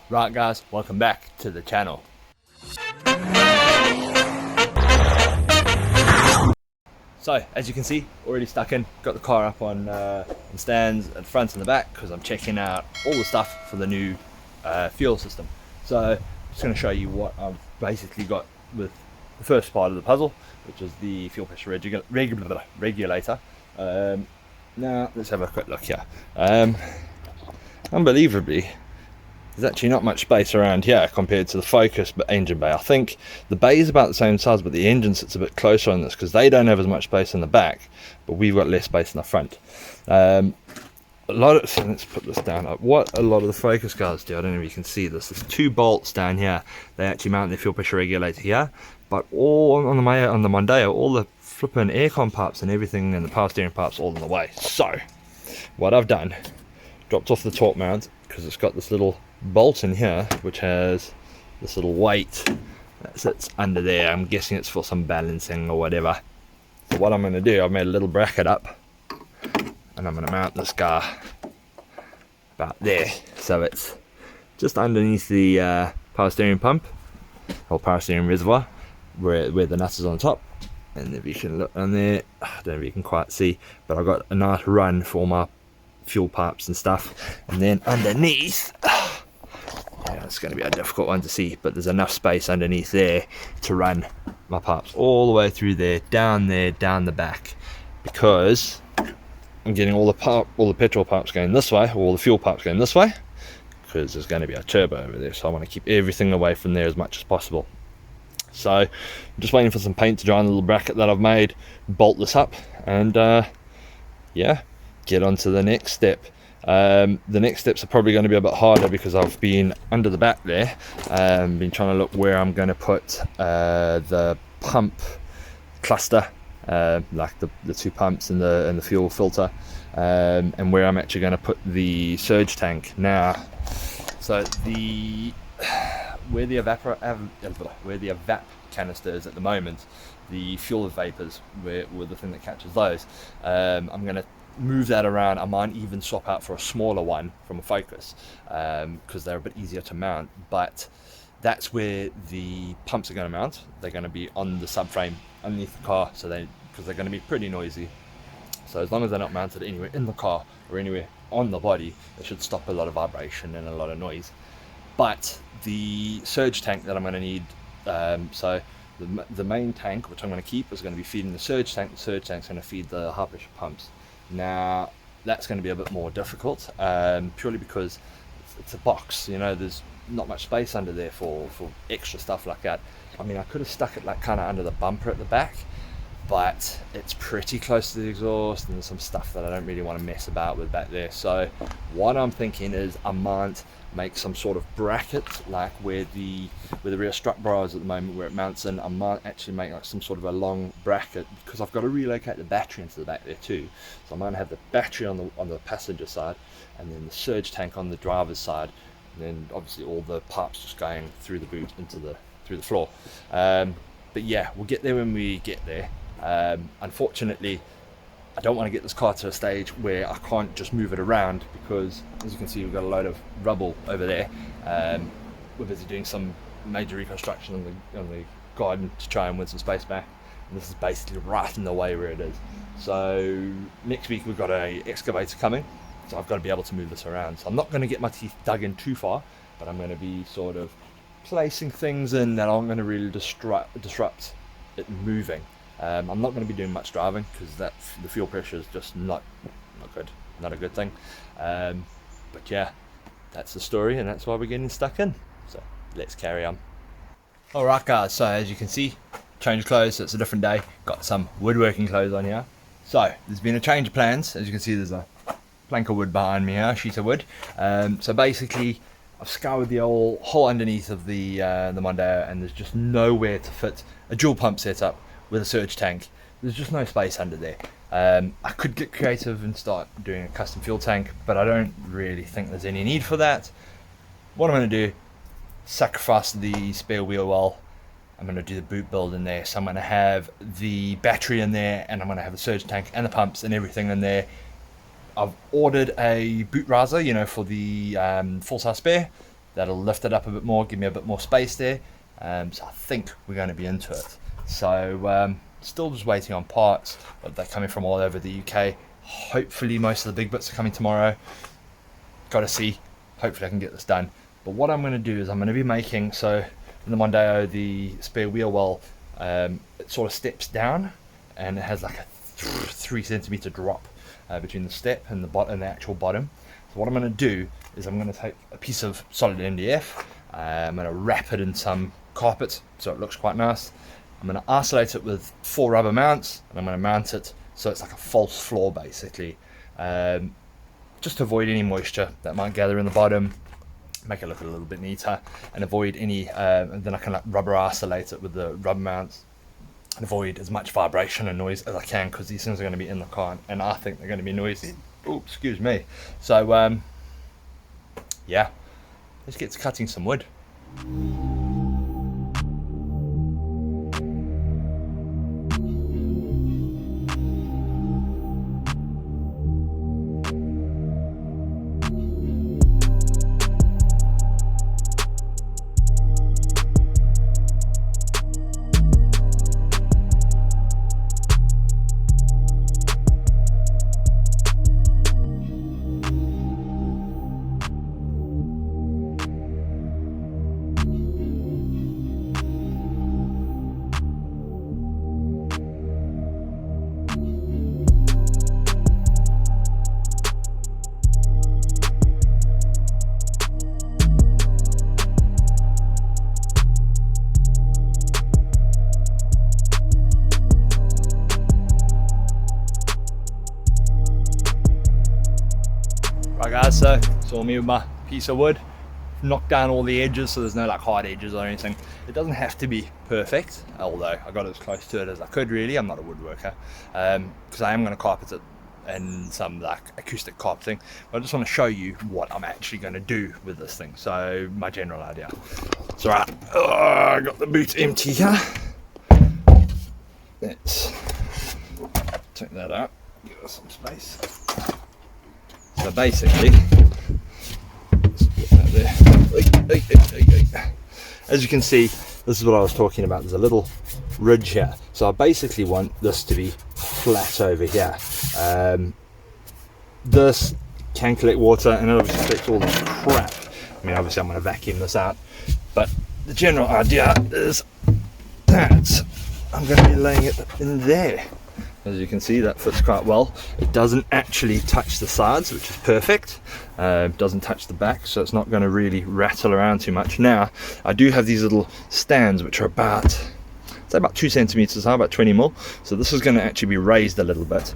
Right guys, welcome back to the channel. So as you can see, already stuck in, got the car up on stands at the front and the back because I'm checking out all the stuff for the new fuel system. So I'm just going to show you what I've basically got with the first part of the puzzle, which is the fuel pressure regulator. Now let's have a quick look here. Unbelievably, there's actually not much space around here compared to the Focus engine bay. I think the bay is about the same size, but the engine sits a bit closer on this because they don't have as much space in the back, but we've got less space in the front. A lot of, so let's put this down. What a lot of the Focus cars do, I don't know if you can see this. There's two bolts down here. They actually mount their fuel pressure regulator here, but all on the Mondeo, all the flipping aircon parts and everything and the power steering parts all in the way. So what I've done, dropped off the torque mount because it's got this little bolt in here which has this little weight that sits under there. I'm guessing it's for some balancing or whatever. So what I'm going to do, I've made a little bracket up and I'm going to mount this guy about there, so it's just underneath the power steering pump or power steering reservoir where the nut is on top. And if you can look on there, I don't know if you can quite see, but I've got a nice run for my fuel pipes and stuff. And then underneath, yeah, it's going to be a difficult one to see, but there's enough space underneath there to run my pipes all the way through there, down the back, because I'm getting all the petrol pipes going this way, all the fuel pipes going this way, because there's going to be a turbo over there, so I want to keep everything away from there as much as possible. So I'm just waiting for some paint to dry on the little bracket that I've made, bolt this up, and yeah, get on to the next step. The next steps are probably going to be a bit harder because I've been under the back there, been trying to look where I'm going to put the pump cluster, like the two pumps and the fuel filter, and where I'm actually going to put the surge tank now. So where the evap canister is at the moment, the fuel vapors were the thing that catches those. I'm going to move that around. I might even swap out for a smaller one from a Focus because they're a bit easier to mount, but that's where the pumps are going to mount. They're going to be on the subframe underneath the car, so because they're going to be pretty noisy. So as long as they're not mounted anywhere in the car or anywhere on the body, they should stop a lot of vibration and a lot of noise. But the surge tank that I'm going to need, so the main tank, which I'm going to keep, is going to be feeding the surge tank. The surge tank's going to feed the high pressure pumps. Now that's going to be a bit more difficult, purely because it's a box, you know, there's not much space under there for extra stuff like that. I mean, I could have stuck it like kind of under the bumper at the back, but it's pretty close to the exhaust and there's some stuff that I don't really want to mess about with back there. So what I'm thinking is I might make some sort of bracket, like where the rear strut bar is at the moment, where it mounts in. I might actually make like some sort of a long bracket, because I've got to relocate the battery into the back there too. So I might have the battery on the passenger side, and then the surge tank on the driver's side, and then obviously all the pipes just going through the boot through the floor. But yeah, we'll get there when we get there. Unfortunately, I don't want to get this car to a stage where I can't just move it around, because as you can see, we've got a load of rubble over there. We're busy doing some major reconstruction on the garden to try and win some space back, and this is basically right in the way where it is. So next week we've got a excavator coming, so I've got to be able to move this around. So I'm not going to get my teeth dug in too far, but I'm going to be sort of placing things in that aren't going to really disrupt it moving. I'm not going to be doing much driving because the fuel pressure is just not good, not a good thing. But yeah, that's the story, and that's why we're getting stuck in. So let's carry on. Alright guys, so as you can see, changed clothes, so it's a different day. Got some woodworking clothes on here. So there's been a change of plans. As you can see, there's a plank of wood behind me here, a sheet of wood. So basically, I've scoured the whole underneath of the Mondeo, and there's just nowhere to fit a dual pump setup with a surge tank. There's just no space under there. I could get creative and start doing a custom fuel tank, but I don't really think there's any need for that. What I'm going to do, sacrifice the spare wheel well. I'm going to do the boot build in there, so I'm going to have the battery in there, and I'm going to have the surge tank and the pumps and everything in there. I've ordered a boot riser, you know, for the full size spare. That'll lift it up a bit more, give me a bit more space there. So I think we're going to be into it. So still just waiting on parts, but they're coming from all over the UK. Hopefully most of the big bits are coming tomorrow. Got to see. Hopefully I can get this done. But what I'm going to do is I'm going to be making, so in the Mondeo, the spare wheel well, it sort of steps down, and it has like a 3 centimeter drop between the step and the actual bottom. So what I'm going to do is I'm going to take a piece of solid MDF. I'm going to wrap it in some carpet so it looks quite nice. I'm going to isolate it with 4 rubber mounts, and I'm going to mount it so it's like a false floor basically, just to avoid any moisture that might gather in the bottom, make it look a little bit neater, and avoid any and then I can like rubber isolate it with the rubber mounts and avoid as much vibration and noise as I can, because these things are going to be in the car and I think they're going to be noisy. Oh, excuse me. So yeah, let's get to cutting some wood. Right guys, so it's all me with my piece of wood. Knocked down all the edges so there's no like hard edges or anything. It doesn't have to be perfect, although I got as close to it as I could really. I'm not a woodworker, because I am going to carpet it in some like acoustic carpeting. But I just want to show you what I'm actually going to do with this thing. So my general idea. So right, I got the boot empty here. Let's take that out, give us some space. So basically, let's put that there. As you can see, this is what I was talking about. There's a little ridge here. So I basically want this to be flat over here. This can collect water, and it obviously collects all this crap. I mean, obviously I'm going to vacuum this out, but the general idea is that I'm going to be laying it in there. As you can see, that fits quite well. It doesn't actually touch the sides, which is perfect. It doesn't touch the back, so it's not going to really rattle around too much. Now, I do have these little stands, which are about, say about 2 centimeters high, about 20 mil. So this is going to actually be raised a little bit.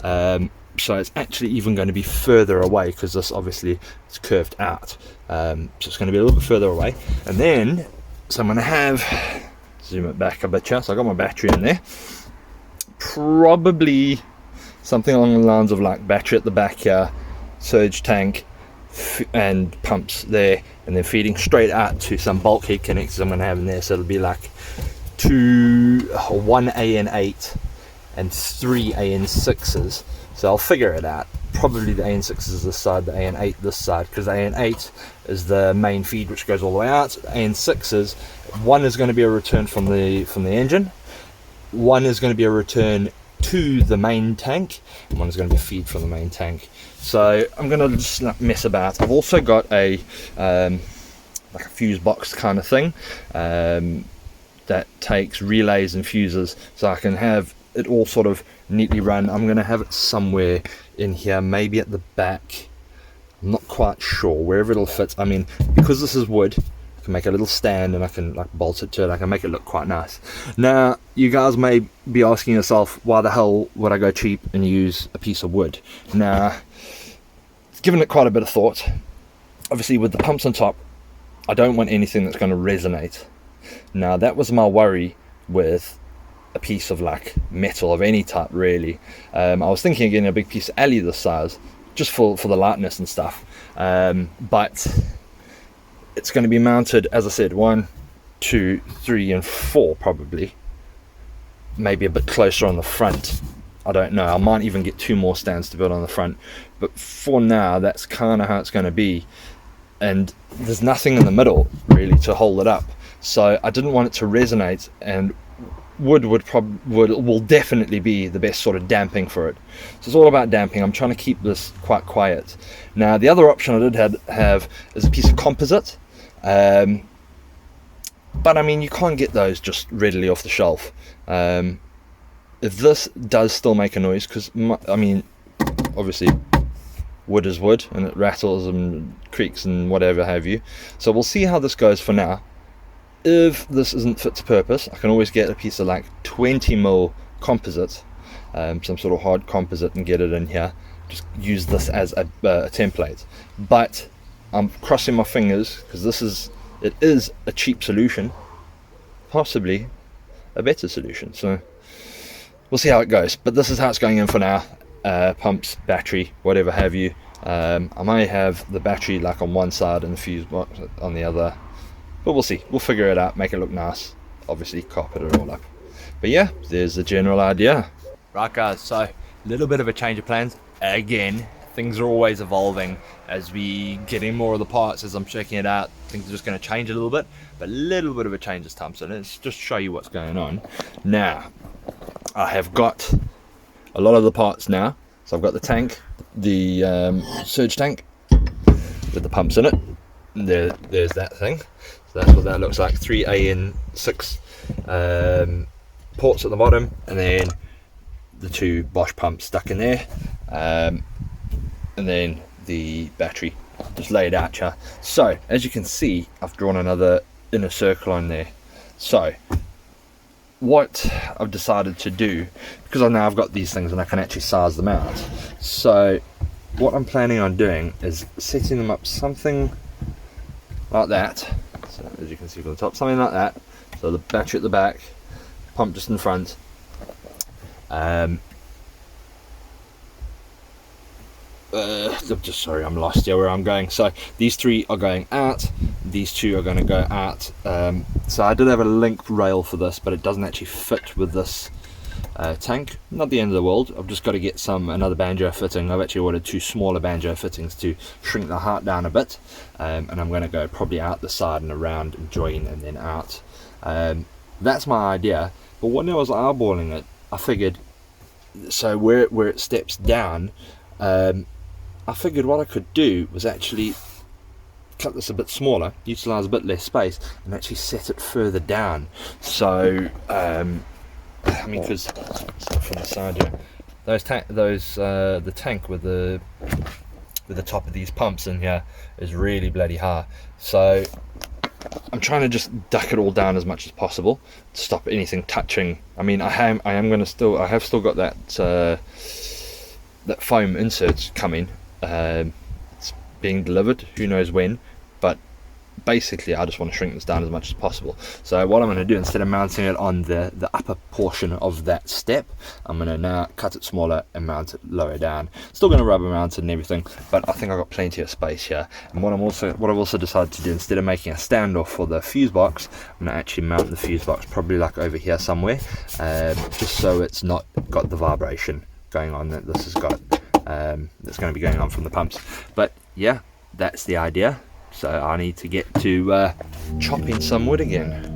So it's actually even going to be further away, because this obviously is curved out. So it's going to be a little bit further away. And then, so I'm going to have, zoom it back a bit here. So I got my battery in there. Probably something along the lines of like battery at the back here, surge tank and pumps there, and then feeding straight out to some bulkhead connectors I'm going to have in there. So it'll be like 1 AN8 and 3 AN6s. So I'll figure it out. Probably the AN6 is this side, the AN8 this side, because the AN8 is the main feed which goes all the way out. The AN6s, one is going to be a return from the engine. One is going to be a return to the main tank, and one is going to be a feed from the main tank. So I'm going to just mess about. I've also got a like a fuse box kind of thing that takes relays and fuses, so I can have it all sort of neatly run. I'm going to have it somewhere in here, maybe at the back. I'm not quite sure, wherever it'll fit. I mean, because this is wood, I can make a little stand and I can like bolt it to it. I can make it look quite nice. Now, you guys may be asking yourself, why the hell would I go cheap and use a piece of wood? Now, given it quite a bit of thought, obviously with the pumps on top, I don't want anything that's going to resonate. Now, that was my worry with a piece of like metal of any type really. I was thinking of getting a big piece of alley this size, just for the lightness and stuff, but it's going to be mounted, as I said, 1, 2, 3 and 4 probably, maybe a bit closer on the front. I don't know, I might even get 2 more stands to build on the front, but for now that's kind of how it's going to be. and there's nothing in the middle really to hold it up, so I didn't want it to resonate, and wood will definitely be the best sort of damping for it. So it's all about damping. I'm trying to keep this quite quiet. Now the other option I did have is a piece of composite, but I mean, you can't get those just readily off the shelf. If this does still make a noise, because I mean, obviously wood is wood and it rattles and creaks and whatever have you, so we'll see how this goes for now. If this isn't fit to purpose, I can always get a piece of like 20mm composite, some sort of hard composite, and get it in here. Just use this as a template. But I'm crossing my fingers, because it is a cheap solution, possibly a better solution. So we'll see how it goes. But this is how it's going in for now. Pumps, battery, whatever have you. I may have the battery like on one side and the fuse box on the other. But we'll see. We'll figure it out, make it look nice. Obviously carpet it all up. But yeah, there's the general idea. Right guys, so a little bit of a change of plans. Again, things are always evolving as we get in more of the parts, as I'm checking it out. Things are just going to change a little bit, but a little bit of a change this time. So let's just show you what's going on. Now, I have got a lot of the parts now. So I've got the tank, the surge tank with the pumps in it. There's that thing. So that's what that looks like. 3 AN6 ports at the bottom, and then the 2 Bosch pumps stuck in there, and then the battery just laid out here. So as you can see, I've drawn another inner circle on there. So what I've decided to do, because I now I've got these things and I can actually size them out, so what I'm planning on doing is setting them up something like that. So as you can see from the top, something like that. So the battery at the back, pump just in front. Just sorry, I'm lost here where I'm going. So these 3 are going out, these 2 are going to go out. So I did have a link rail for this, but it doesn't actually fit with this tank. Not the end of the world. I've just got to get another banjo fitting. I've actually ordered 2 smaller banjo fittings to shrink the heart down a bit, and I'm going to go probably out the side and around and join and then out. That's my idea. But when I was eyeballing it, I figured, so where it steps down, I figured what I could do was actually cut this a bit smaller, utilize a bit less space, and actually set it further down. So I mean, because from the side here, the tank with the top of these pumps in here is really bloody high. So I'm trying to just duck it all down as much as possible to stop anything touching. I mean, I have still got that foam insert coming. It's being delivered, who knows when, but basically I just want to shrink this down as much as possible. So what I'm going to do, instead of mounting it on the upper portion of that step, I'm going to now cut it smaller and mount it lower down. Still going to rubber mount it and everything, but I think I've got plenty of space here. And what I've also decided to do, instead of making a standoff for the fuse box, I'm going to actually mount the fuse box probably like over here somewhere, just so it's not got the vibration going on that this has got, that's going to be going on from the pumps. But yeah, that's the idea. So I need to get to chopping some wood again.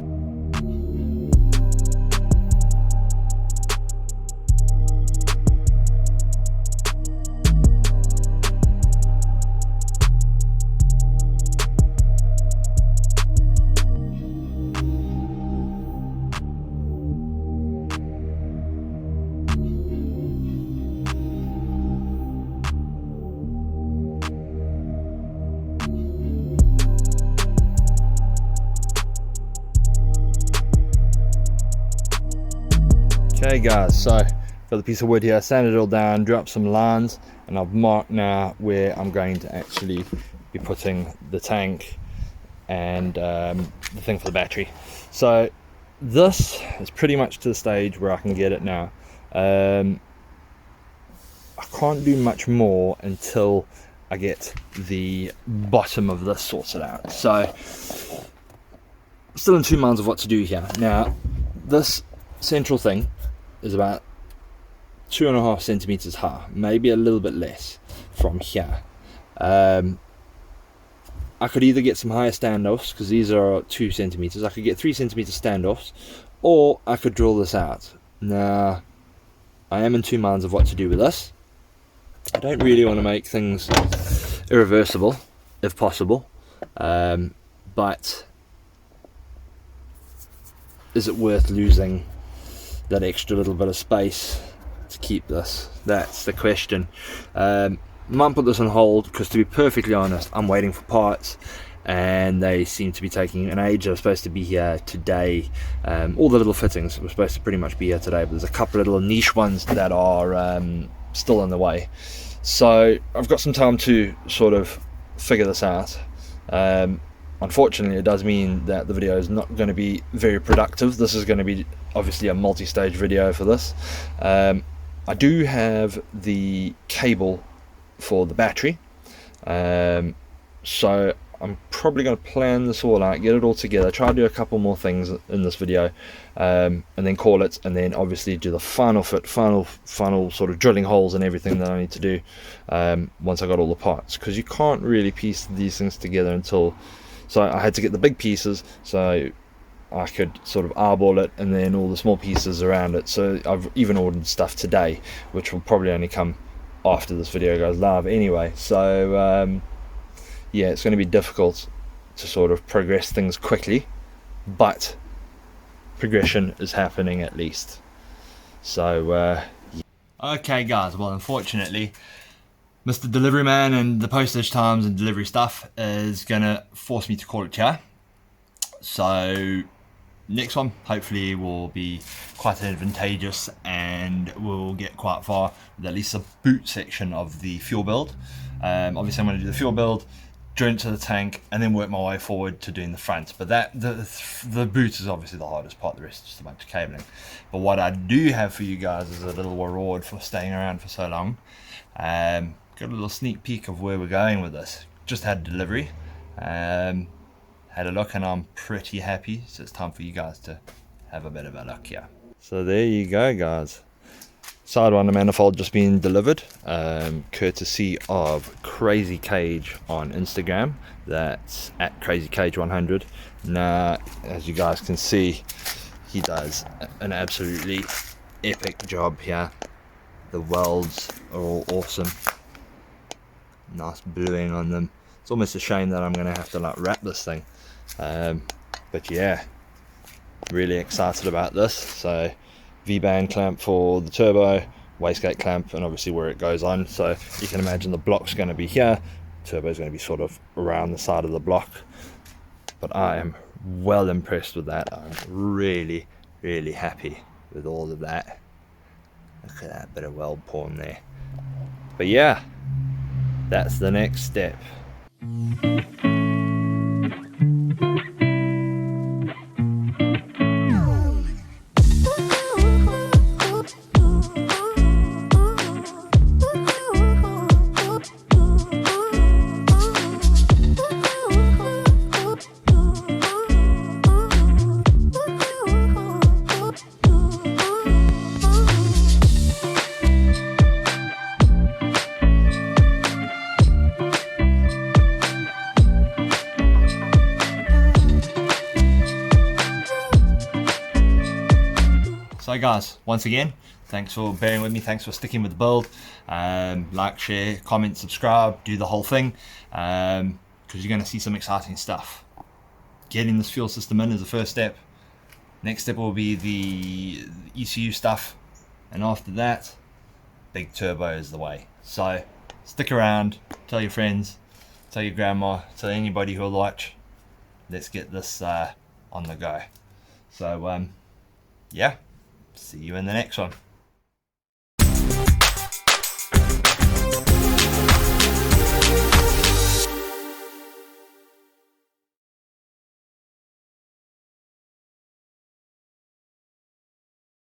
Okay guys, so got the piece of wood here, sanded it all down, drew up some lines, and I've marked now where I'm going to actually be putting the tank and the thing for the battery. So this is pretty much to the stage where I can get it now. I can't do much more until I get the bottom of this sorted out. So still in 2 minds of what to do here. Now this central thing is about 2.5 centimeters high, maybe a little bit less from here. I I could either get some higher standoffs, because these are 2 centimeters. I could get 3 centimeter standoffs, or I could drill this out. Now, I am in 2 minds of what to do with this. I don't really want to make things irreversible, if possible, but is it worth losing that extra little bit of space to keep this? That's the question. Might put this on hold, because to be perfectly honest, I'm waiting for parts and they seem to be taking an age. They're supposed to be here today. All the little fittings were supposed to pretty much be here today, but there's a couple of little niche ones that are still in the way. So I've got some time to sort of figure this out. Unfortunately, it does mean that the video is not going to be very productive. This is going to be obviously a multi-stage video for this. I do have the cable for the battery, so I'm probably going to plan this all out, get it all together, try to do a couple more things in this video, and then call it, and then obviously do the final sort of drilling holes and everything that I need to do once I got all the parts, because you can't really piece these things together until, so I had to get the big pieces so I could sort of eyeball it, and then all the small pieces around it. So I've even ordered stuff today, which will probably only come after this video goes live anyway. So yeah, it's going to be difficult to sort of progress things quickly, but progression is happening at least. So okay guys, well unfortunately Mr. Delivery Man and the postage times and delivery stuff is gonna force me to call it here. So next one hopefully will be quite advantageous, and we'll get quite far with at least the boot section of the fuel build. Obviously I'm going to do the fuel build, drill into the tank, and then work my way forward to doing the front. But that the boot is obviously the hardest part, the rest is just a bunch of cabling. But what I do have for you guys is a little reward for staying around for so long. Got a little sneak peek of where we're going with this. Just had delivery, had a look, and I'm pretty happy, so it's time for you guys to have a bit of a look here. So there you go guys, Sidewinder manifold just being delivered, courtesy of Crazy Cage on Instagram. That's at Crazy Cage 100. Now as you guys can see, he does an absolutely epic job here. The welds are all awesome, nice bluing on them. It's almost a shame that I'm gonna have to like wrap this thing, but yeah, really excited about this. So V-band clamp for the turbo, wastegate clamp, and obviously where it goes on. So you can imagine the block's going to be here, turbo is going to be sort of around the side of the block. But I am well impressed with that. I'm really happy with all of that. Look at that bit of weld porn there. But yeah, that's the next step. So guys, once again, thanks for bearing with me, thanks for sticking with the build. Like, share, comment, subscribe, do the whole thing, because you're going to see some exciting stuff. Getting this fuel system in is the first step. Next step will be the ECU stuff, and after that, big turbo is the way. So stick around, tell your friends, tell your grandma, tell anybody who'll watch. Let's get this on the go. So yeah, see you in the next one.